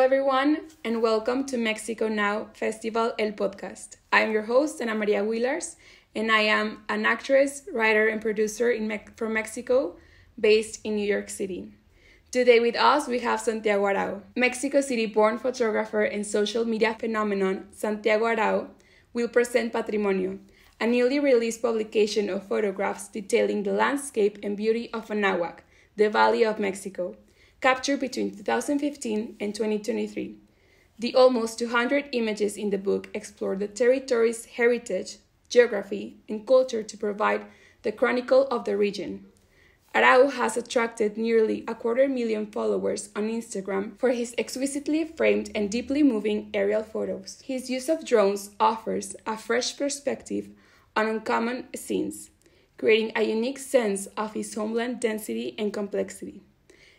everyone, and welcome to Mexico Now Festival El Podcast. I am your host, Ana Maria Willars, and I am an actress, writer, and producer from Mexico, based in New York City. Today with us, we have Santiago Arau. Mexico City-born photographer and social media phenomenon Santiago Arau will present Patrimonio, a newly released publication of photographs detailing the landscape and beauty of Anáhuac, the Valley of Mexico, captured between 2015 and 2023. The almost 200 images in the book explore the territory's heritage, geography, and culture to provide the chronicle of the region. Arau has attracted nearly 250,000 followers on Instagram for his exquisitely framed and deeply moving aerial photos. His use of drones offers a fresh perspective on uncommon scenes, creating a unique sense of his homeland density and complexity.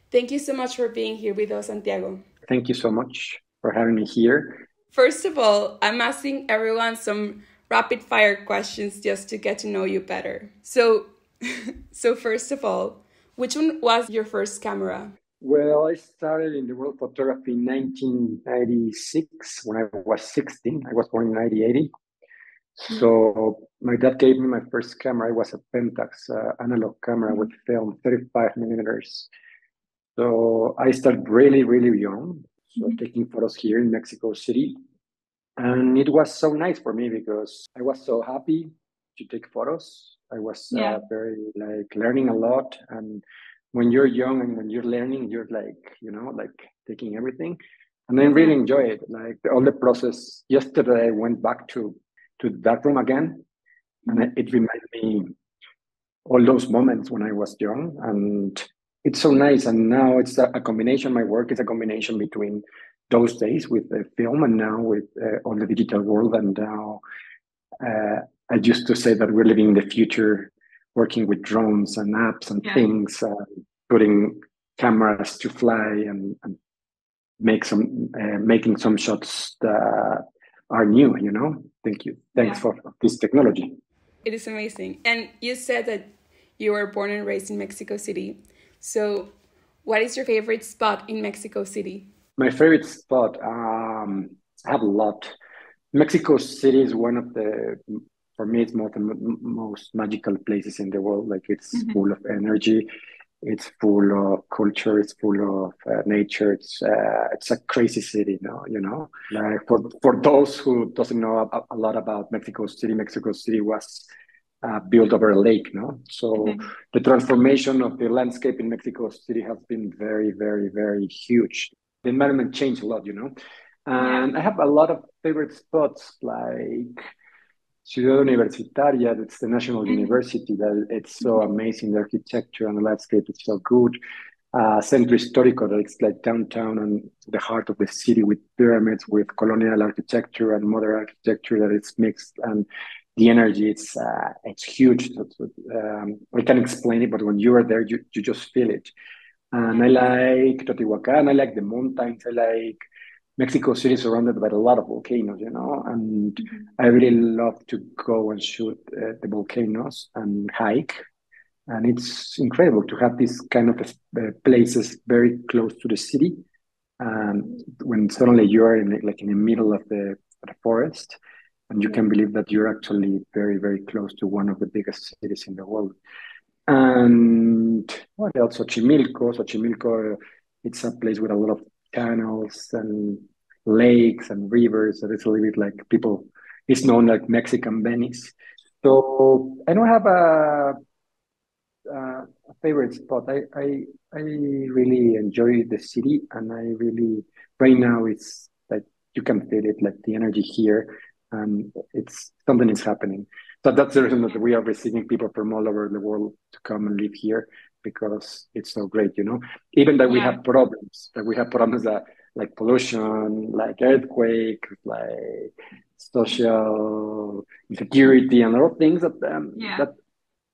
Thank you so much for being here with us, Santiago. Thank you so much for having me here. First of all, I'm asking everyone some rapid fire questions just to get to know you better. So first of all, which one was your first camera? Well, I started in the world of photography in 1996 when I was 16. I was born in 1980. So my dad gave me my first camera. It was a Pentax analog camera with film, 35 millimeters. So I started really, really young, taking photos here in Mexico City. And it was so nice for me because I was so happy to take photos. I was very learning a lot. And when you're young and when you're learning, you're taking everything. And I really enjoy it. All the process. Yesterday, I went back to that room again. And it reminded me all those moments when I was young. And it's so nice. And now it's a combination. My work is a combination between those days with the film and now with all the digital world. And now I used to say that we're living in the future, working with drones and apps and things, putting cameras to fly and making some shots that are new, Thank you. Thanks for this technology. It is amazing. And you said that you were born and raised in Mexico City. So what is your favorite spot in Mexico City? My favorite spot, I have a lot. Mexico City is one of for me, it's one of the most magical places in the world. It's full of energy. It's full of culture. It's full of nature. It's a crazy city, for those who doesn't know a lot about Mexico City was built over a lake, So the transformation of the landscape in Mexico City has been very, very, very huge. The environment changed a lot, And I have a lot of favorite spots like Ciudad Universitaria, that's the National University, that it's so amazing, the architecture and the landscape is so good. Centro Histórico, that it's like downtown and the heart of the city with pyramids, with colonial architecture and modern architecture that it's mixed, and the energy, it's huge. I can't explain it, but when you are there, you just feel it. And I like Teotihuacan, I like the mountains, I like Mexico City is surrounded by a lot of volcanoes, and I really love to go and shoot the volcanoes and hike. And it's incredible to have these kind of places very close to the city. When suddenly you are in the middle of the forest, and you can believe that you're actually very, very close to one of the biggest cities in the world. And what else? Xochimilco, it's a place with a lot of canals and lakes and rivers. That it's a little bit like it's known like Mexican Venice. So I don't have a favorite spot. I really enjoy the city, and right now it's like you can feel it, like the energy here, and it's something is happening. So that's the reason that we are receiving people from all over the world to come and live here, because it's so great, Even that we have problems, that like pollution, like earthquake, like social insecurity, and other things that that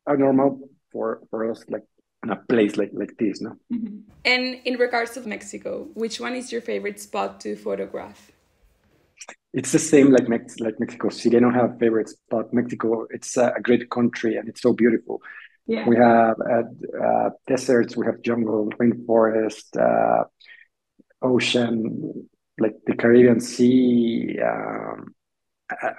are normal for us, like in a place like this, no? And in regards to Mexico, which one is your favorite spot to photograph? It's the same like Mexico City. I don't have a favorite spot. Mexico, it's a great country and it's so beautiful. We have deserts, we have jungle, rainforest, ocean. like the Caribbean Sea,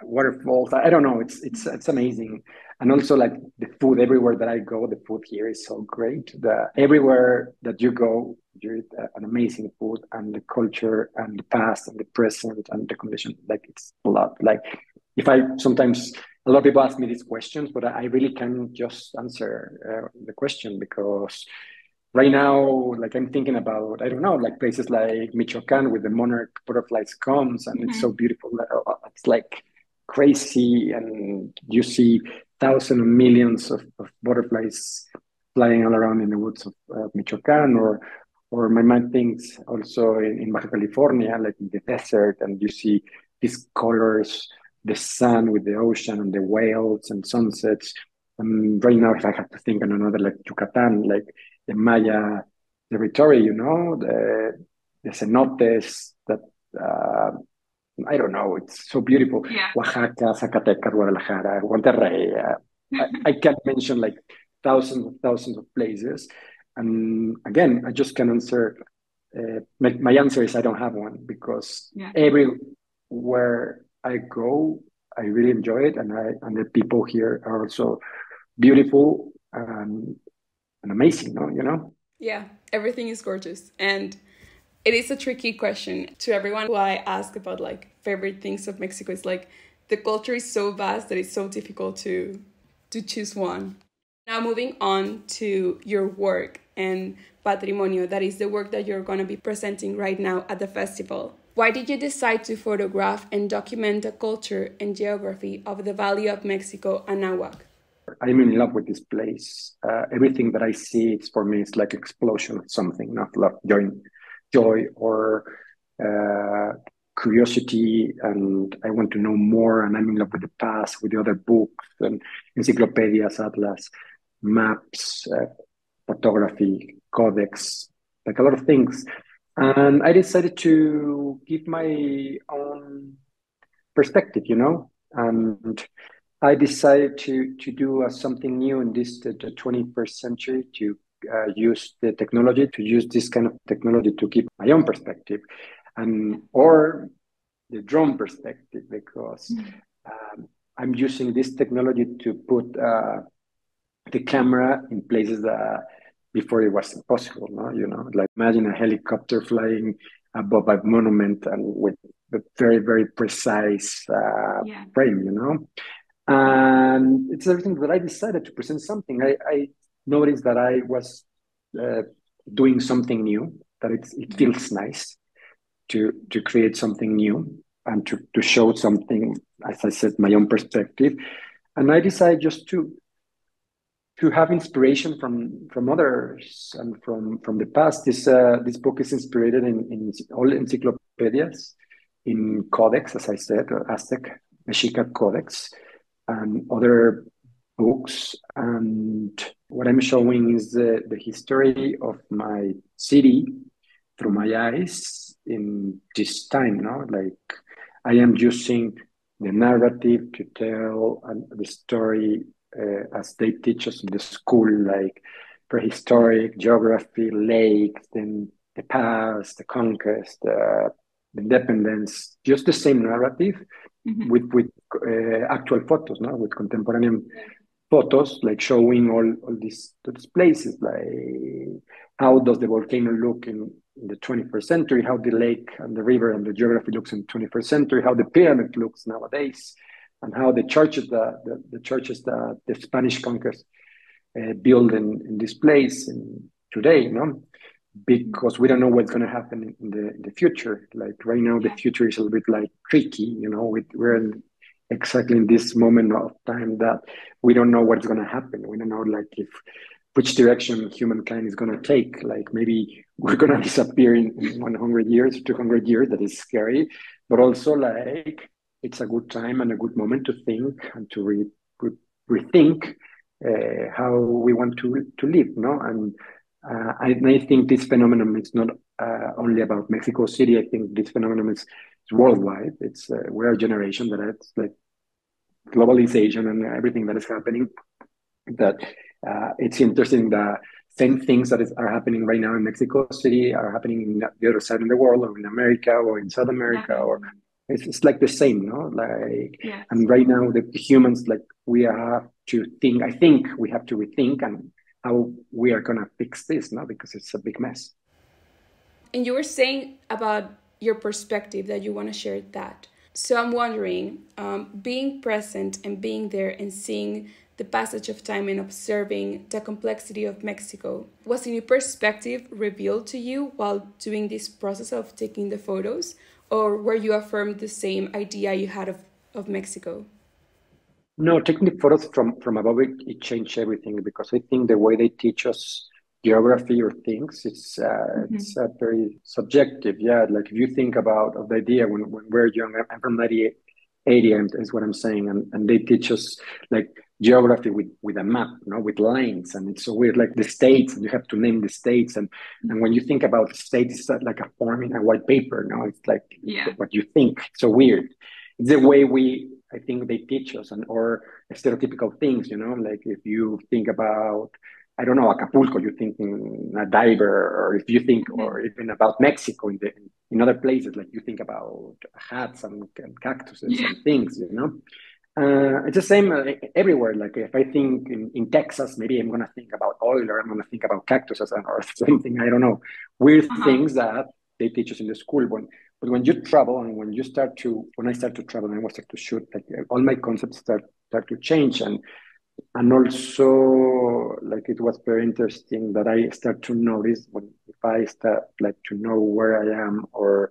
waterfalls. I don't know. It's amazing, and also like the food everywhere that I go, the food here is so great. The everywhere that you go, you eat an amazing food, and the culture, and the past, and the present, and the condition. Like it's a lot. Like if I sometimes a lot of people ask me these questions, but I really can't just answer the question because right now, like I'm thinking about, I don't know, like places like Michoacan with the monarch butterflies comes and it's so beautiful. It's like crazy, and you see thousands and millions of butterflies flying all around in the woods of Michoacan, or my mind thinks also in Baja California, like in the desert, and you see these colors, the sun with the ocean and the whales and sunsets. And right now, if I have to think on another like Yucatan, like the Maya territory, the cenotes that I don't know, it's so beautiful. Yeah. Oaxaca, Zacatecas, Guadalajara, Monterrey. I can't mention like thousands of places. And again, I just can answer. My answer is I don't have one because everywhere I go, I really enjoy it, and the people here are also beautiful and amazing, no? Yeah, everything is gorgeous. And it is a tricky question to everyone who I ask about like favorite things of Mexico. It's like the culture is so vast that it's so difficult to choose one. Now moving on to your work and Patrimonio, that is the work that you're going to be presenting right now at the festival. Why did you decide to photograph and document the culture and geography of the Valley of Mexico, Anahuac? I'm in love with this place. Everything that I see, it's for me, it's like explosion of something, not love, joy or uh, curiosity, and I want to know more. And I'm in love with the past, with the other books and encyclopedias, atlas, maps, photography, codex, like a lot of things. And I decided to give my own perspective, and I decided to do something new in the 21st century, to use the technology, to use this kind of technology to keep my own perspective, and or the drone perspective, because I'm using this technology to put the camera in places that before it was impossible. No, like imagine a helicopter flying above a monument and with a very very precise frame. And it's everything that I decided to present something. I noticed that I was uh, doing something new, that it feels nice to create something new and to show something, as I said, my own perspective. And I decided just to have inspiration from others and from the past. This book is inspired in all encyclopedias, in codex, as I said, Aztec, Mexica codex, and other books. And what I'm showing is the history of my city through my eyes in this time. No, like I am using the narrative to tell the story as they teach us in the school, like prehistoric geography, lakes, then the past, the conquest, the independence, just the same narrative with actual photos, no, with contemporary photos, like showing all these places, like how does the volcano look in the 21st century, how the lake and the river and the geography looks in the 21st century, how the pyramid looks nowadays, and how the churches, the churches that the Spanish conquest built in this place today, no? Because we don't know what's going to happen in the future. Like right now, the future is a little bit like tricky, we're exactly in this moment of time that we don't know what's going to happen. We don't know like if which direction humankind is going to take. Like maybe we're going to disappear in 100 years, 200 years. That is scary, but also like it's a good time and a good moment to think and to rethink how we want to live, no? And I think this phenomenon is not only about Mexico City. I think this phenomenon is worldwide. It's we're a generation that it's like globalization and everything that is happening. That it's interesting that same things that are happening right now in Mexico City are happening in the other side of the world, or in America, or in South America, or it's like the same, no? Like, Yes. and right now the humans, like, we have to think. I think we have to rethink and how we are gonna fix this, no? Because it's a big mess. And you were saying about your perspective that you want to share that. So I'm wondering, being present and being there and seeing the passage of time and observing the complexity of Mexico, was a new perspective revealed to you while doing this process of taking the photos? Or were you affirmed the same idea you had of Mexico? No, taking the photos from above, it changed everything, because I think the way they teach us geography or things, it's very subjective. Yeah, like if you think about of the idea when we're young, I'm from 1980, and is what I'm saying, and they teach us like geography with a map, you know, with lines, and it's so weird. Like the states, and you have to name the states, and when you think about the states, it's like a form in a white paper. No, it's like what you think. So weird. It's the way I think they teach us, and or stereotypical things, you know, like if you think about, I don't know, Acapulco, you think in a diver, or if you think, or even about Mexico in other places, like you think about hats and cactuses and things, you know. It's the same everywhere. Like if I think in Texas, maybe I'm gonna think about oil, or I'm gonna think about cactuses, or something. I don't know, weird things that they teach us in the school. But when you travel, and when I start to travel and I start to shoot, like all my concepts start to change, and also like it was very interesting that I start to notice when if I start like to know where I am, or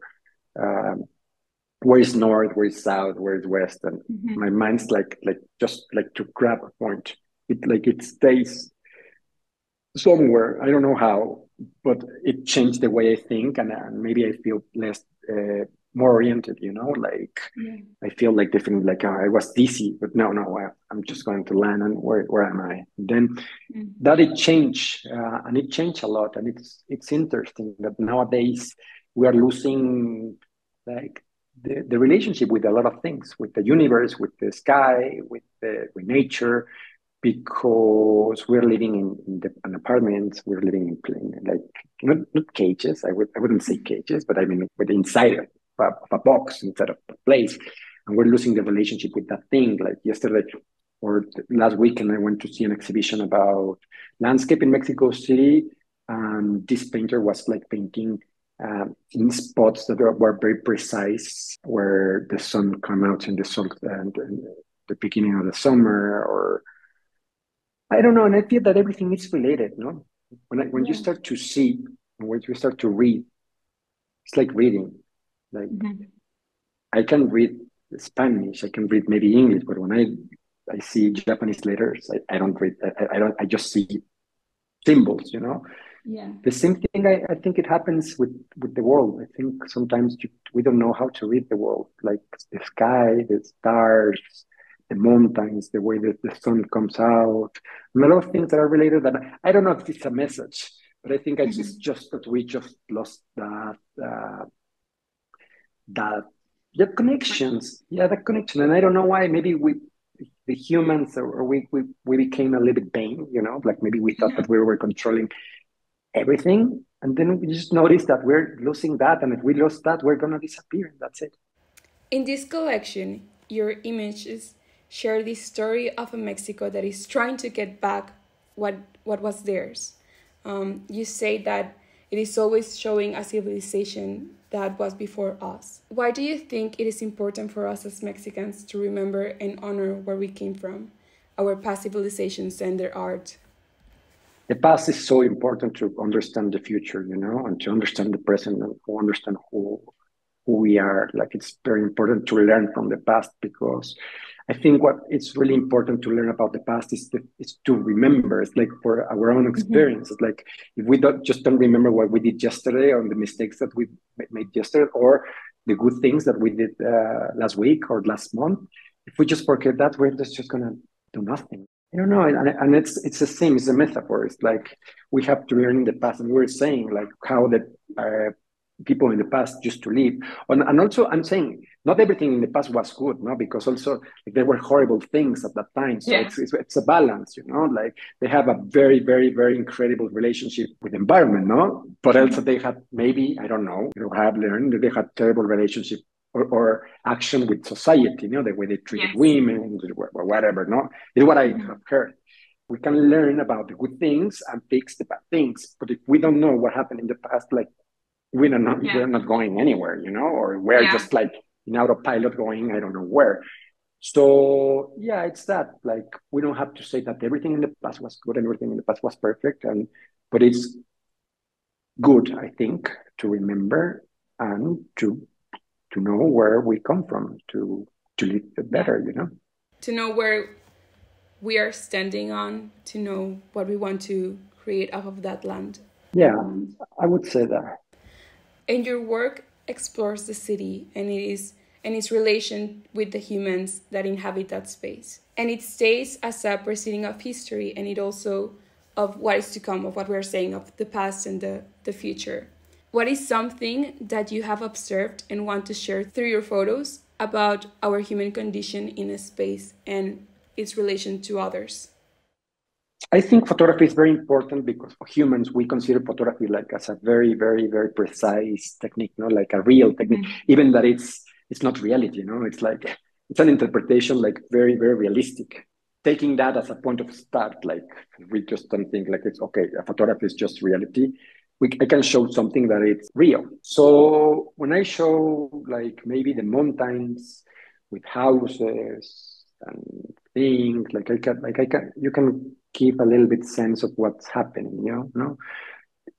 um, where is north, where is south, where is west, and my mind's like just like to grab a point. It stays somewhere. I don't know how, but it changed the way I think, and maybe I feel less more oriented. You know, like I feel like different. Like I was dizzy, but no, I'm just going to land, and where am I? Then that it changed, and it changed a lot, and it's interesting that nowadays we are losing like the relationship with a lot of things, with the universe, with the sky, with nature, because we're living in apartments, we're living in like not cages. I wouldn't say cages, but I mean with inside of a box instead of a place, and we're losing the relationship with that thing. Like yesterday or last weekend, I went to see an exhibition about landscape in Mexico City, and this painter was like painting in spots that were very precise, where the sun comes out in the sun and the beginning of the summer, or I don't know, and I feel that everything is related, no? When you start to see, and when you start to read, it's like reading. Like I can read Spanish, I can read maybe English, but when I see Japanese letters, I don't read. I don't. I just see symbols, you know. The same thing. I think it happens with the world. I think sometimes we don't know how to read the world, like the sky, the stars, the mountains, the way that the sun comes out, and a lot of things that are related. That I don't know if it's a message, but I think it's just that we just lost that the connections, yeah, the connection, and I don't know why. Maybe the humans, or we became a little bit vain, you know, like maybe we thought that we were controlling everything, and then we just noticed that we're losing that, and if we lost that, we're gonna disappear, and that's it. In this collection, your images share the story of a Mexico that is trying to get back what was theirs. You say that it is always showing a civilization that was before us. Why do you think it is important for us as Mexicans to remember and honor where we came from, our past civilizations and their art? The past is so important to understand the future, you know, and to understand the present, and to understand who we are. Like it's very important to learn from the past, because I think what it's really important to learn about the past is to remember. It's like for our own experience. It's like if we don't remember what we did yesterday, or the mistakes that we made yesterday, or the good things that we did last week or last month. If we just forget that, we're just gonna do nothing. I don't know, and it's the same. It's a metaphor. It's like we have to learn in the past, and we're saying like how the people in the past used to live. And also, I'm saying not everything in the past was good, no, because also like, there were horrible things at that time. So it's a balance, like they have a very, very, very incredible relationship with the environment, no? But also they had maybe, I don't know, have learned that they had terrible relationship or action with society, the way they treated women, or whatever, no? Is what I have heard. We can learn about the good things and fix the bad things. But if we don't know what happened in the past, like we're not going anywhere, or we're just like in autopilot going, I don't know where. So yeah, it's that. Like we don't have to say that everything in the past was good and everything in the past was perfect, but it's good, I think, to remember and to know where we come from to live better, To know where we are standing on, to know what we want to create off of that land. Yeah, I would say that. And your work explores the city and its relation with the humans that inhabit that space. And it stays as a proceeding of history, and it also of what is to come, of what we're saying, of the past and the future. What is something that you have observed and want to share through your photos about our human condition in a space and its relation to others? I think photography is very important because for humans, we consider photography like as a very, very, very precise technique, like a real technique, even that it's not reality, it's like, it's an interpretation, like very, very realistic. Taking that as a point of start, like we just don't think like it's okay, a photography is just reality. I can show something that it's real. So when I show like maybe the mountains with houses and things, you can keep a little bit sense of what's happening, no?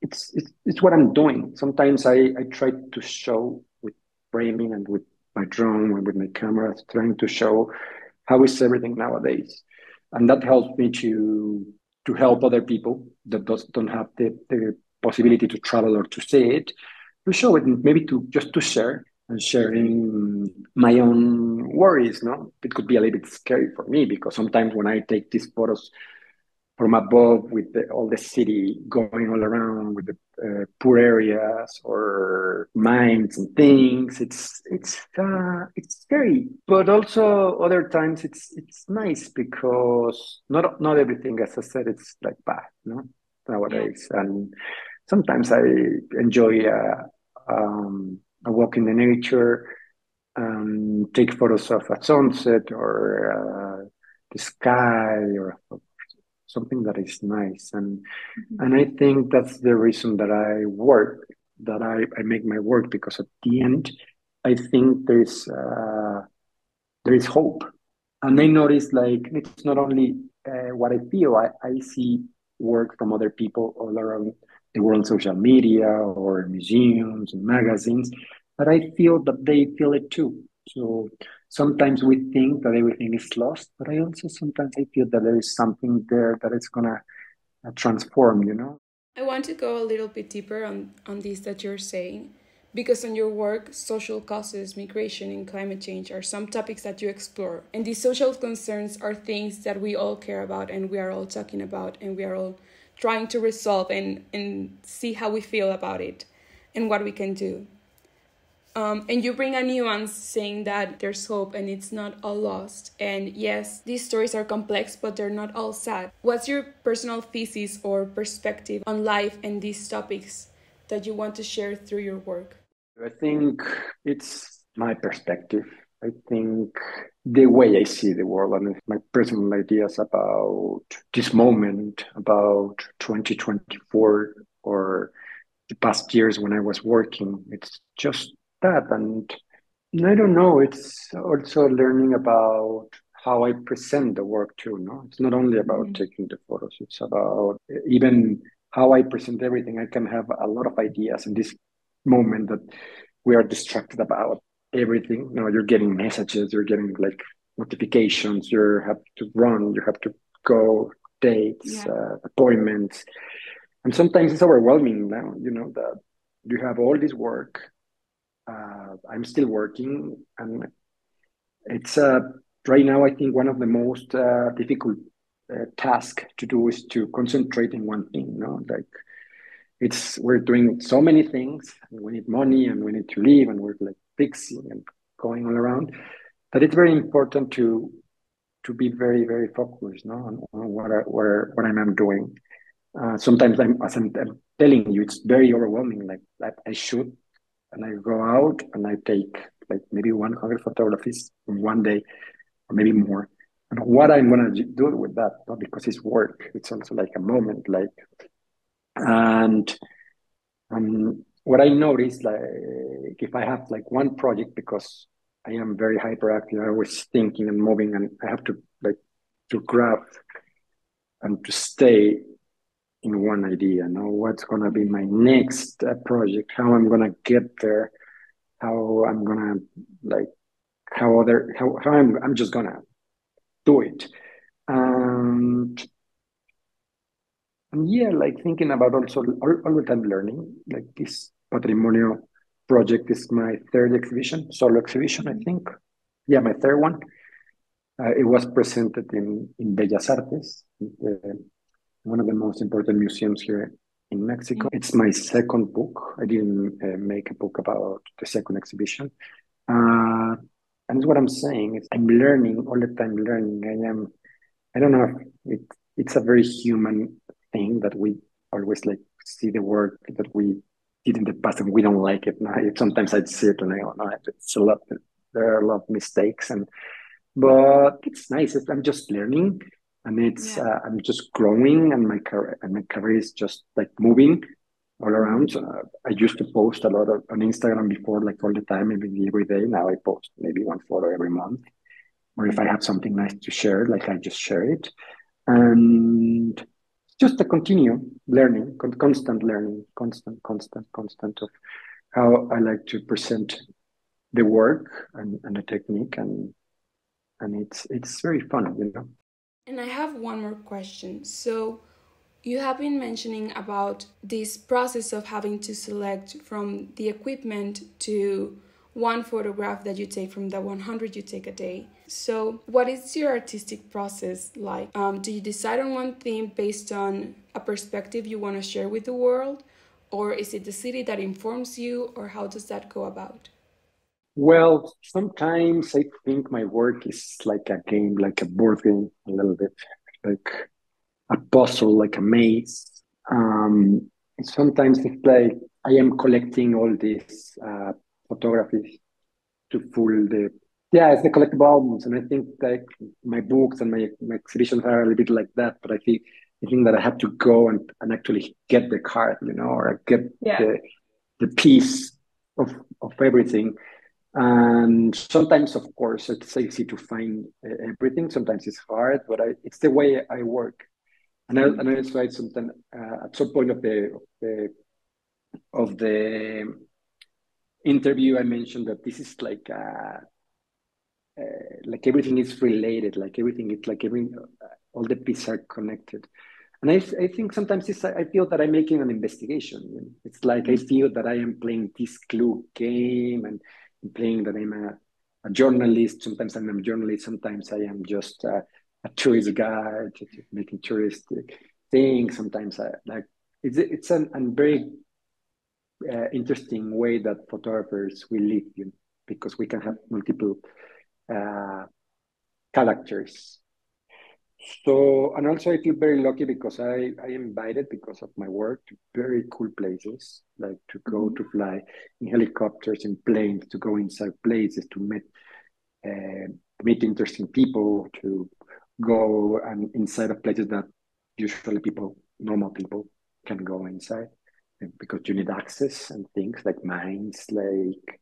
It's what I'm doing. Sometimes I try to show with framing and with my drone and with my camera, trying to show how is everything nowadays. And that helps me to help other people that don't have the possibility to travel or to see it, to show it, maybe to share and sharing my own worries, no? It could be a little bit scary for me because sometimes when I take these photos from above with all the city going all around with the poor areas or mines and things, it's scary. But also other times it's nice because not everything, as I said, it's like bad, nowadays. And sometimes I enjoy a walk in the nature, take photos of a sunset or the sky or something that is nice. And I think that's the reason that I make my work, because at the end, I think there is hope. And I notice like it's not only what I feel, I see work from other people all around the world, social media or museums and magazines, that I feel that they feel it too. So sometimes we think that everything is lost, but I also sometimes I feel that there is something there that is gonna transform. I want to go a little bit deeper on this that you're saying, because on your work, social causes, migration, and climate change are some topics that you explore. And these social concerns are things that we all care about and we are all talking about and we are all trying to resolve and see how we feel about it and what we can do. And you bring a nuance saying that there's hope and it's not all lost. And yes, these stories are complex, but they're not all sad. What's your personal thesis or perspective on life and these topics that you want to share through your work? I think it's my perspective. I think the way I see the world and my personal ideas about this moment, about 2024 or the past years when I was working, it's just that. And I don't know, it's also learning about how I present the work too, no? It's not only about taking the photos, it's about even how I present everything. I can have a lot of ideas in this moment that we are distracted about everything. You're getting messages, you're getting like notifications, you have to run, you have to go, dates, appointments. And sometimes it's overwhelming now, that you have all this work. I'm still working, and it's right now, I think one of the most difficult task to do is to concentrate in one thing, like we're doing so many things, and we need money, and we need to live, and we're like fixing and going all around. But it's very important to be very very focused, no, on what I'm doing. Sometimes I'm telling you, it's very overwhelming. Like I shoot and I go out and I take like maybe 100 photographies in one day or maybe more. And what I'm gonna do with that, not because it's work, it's also like a moment, like and what I noticed, like if I have like one project, because I am very hyperactive, I always thinking and moving, and I have to like to grab and to stay in one idea. Know what's gonna be my next project, how I'm gonna get there, how I'm gonna like how I'm just gonna do it. And yeah, like thinking about also all the time learning. Like this Patrimonio project is my third exhibition, solo exhibition, I think. Yeah, my third one. It was presented in Bellas Artes, one of the most important museums here in Mexico. It's my second book. I didn't make a book about the second exhibition. And it's what I'm saying. I'm learning all the time, learning. I don't know if it's a very human thing that we always like see the work that we did in the past and we don't like it now. Sometimes I see it and I go, no, it's a lot, there are a lot of mistakes, but it's nice. I'm just learning, and I'm just growing, and my career is just like moving all around. So, I used to post a lot on Instagram before, like all the time, maybe every day. Now I post maybe one photo every month, or if I have something nice to share, like I just share it, and just to continue learning, constant learning, constant of how I like to present the work and the technique, and it's very fun, you know. And I have one more question. So, you have been mentioning about this process of having to select from the equipment to one photograph that you take from the 100 you take a day. So, what is your artistic process like? Do you decide on one theme based on a perspective you want to share with the world? Or is it the city that informs you? Or how does that go about? Well, sometimes I think my work is like a game, like a board game, a little bit, like a puzzle, like a maze. Sometimes it's like I am collecting all these photographies to full the yeah, it's the collectible albums, and I think like my books and my exhibitions are a little bit like that. But I think that I have to go and actually get the card, you know, or get Yeah. the piece of everything. And sometimes, of course, it's easy to find everything. Sometimes it's hard, but it's the way I work. And I tried something at some point of the interview. I mentioned that this is like everything is related, like everything it's like all the pieces are connected. And I think sometimes I feel that I'm making an investigation. You know? It's like I feel that I am playing this clue game, and playing that I'm a journalist. Sometimes I'm a journalist, sometimes I am just a tourist guide making touristic things. Sometimes I like it's a very interesting way that photographers will live, you know, because we can have multiple uh, characters. So, and also I feel very lucky because I am invited because of my work to very cool places, like to go to fly in helicopters, in planes, to go inside places, uh, meet interesting people, to go and inside of places that usually normal people can go inside, because you need access and things like mines, like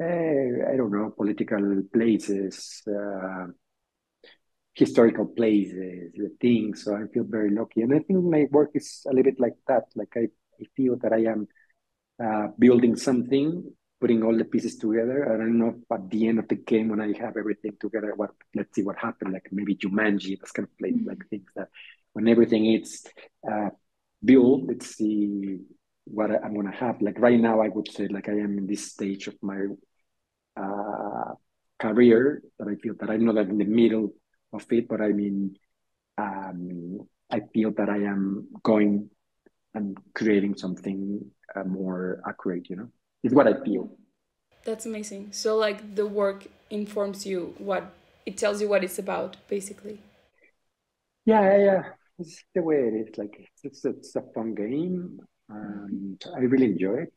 I don't know, political places, historical places, the things. So I feel very lucky, and I think my work is a little bit like that. Like I feel that I am building something, putting all the pieces together. I don't know if at the end of the game, when I have everything together, what let's see what happened. Like maybe Jumanji, that's kind of place, like things that when everything is uh, built, let's see what I'm gonna have. Like right now, I would say like I am in this stage of my uh, career that I feel that I'm not in the middle of it, but I mean, I feel that I am going and creating something more accurate, is what I feel. That's amazing. So like the work informs you what it tells you what it's about, basically. Yeah. It's the way it is. Like it's a fun game, and I really enjoy it.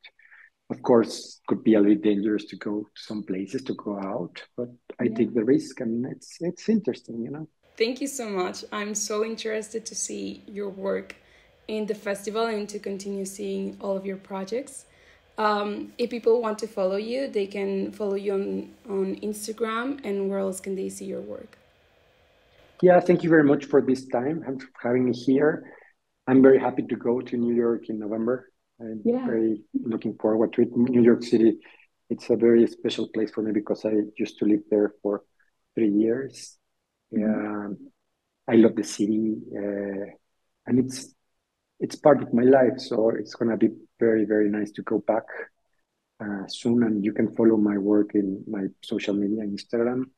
Of course, could be a little dangerous to go to some places to go out, but I Yeah. take the risk, and it's interesting. Thank you so much. I'm so interested to see your work in the festival and to continue seeing all of your projects. If people want to follow you, they can follow you on Instagram, and where else can they see your work? Yeah, thank you very much for this time and for having me here. I'm very happy to go to New York in November. I'm Yeah. very looking forward to it. New York City, it's a very special place for me because I used to live there for 3 years. Yeah, I love the city, and it's part of my life. So it's gonna be very, very nice to go back soon. And you can follow my work in my social media, Instagram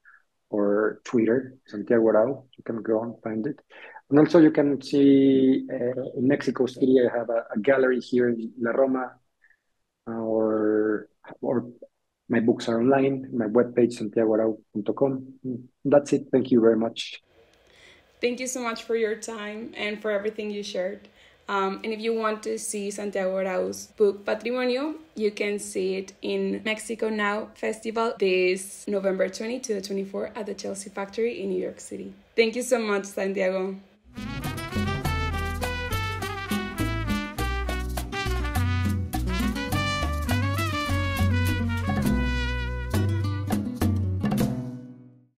or Twitter, Santiago Arau. You can go and find it. And also you can see in Mexico City, I have a gallery here in La Roma, or my books are online, my webpage, santiagoarau.com. That's it. Thank you very much. Thank you so much for your time and for everything you shared. And if you want to see Santiago Arau's book Patrimonio, you can see it in Mexico Now Festival this November 20 to the 24 at the Chelsea Factory in New York City. Thank you so much, Santiago.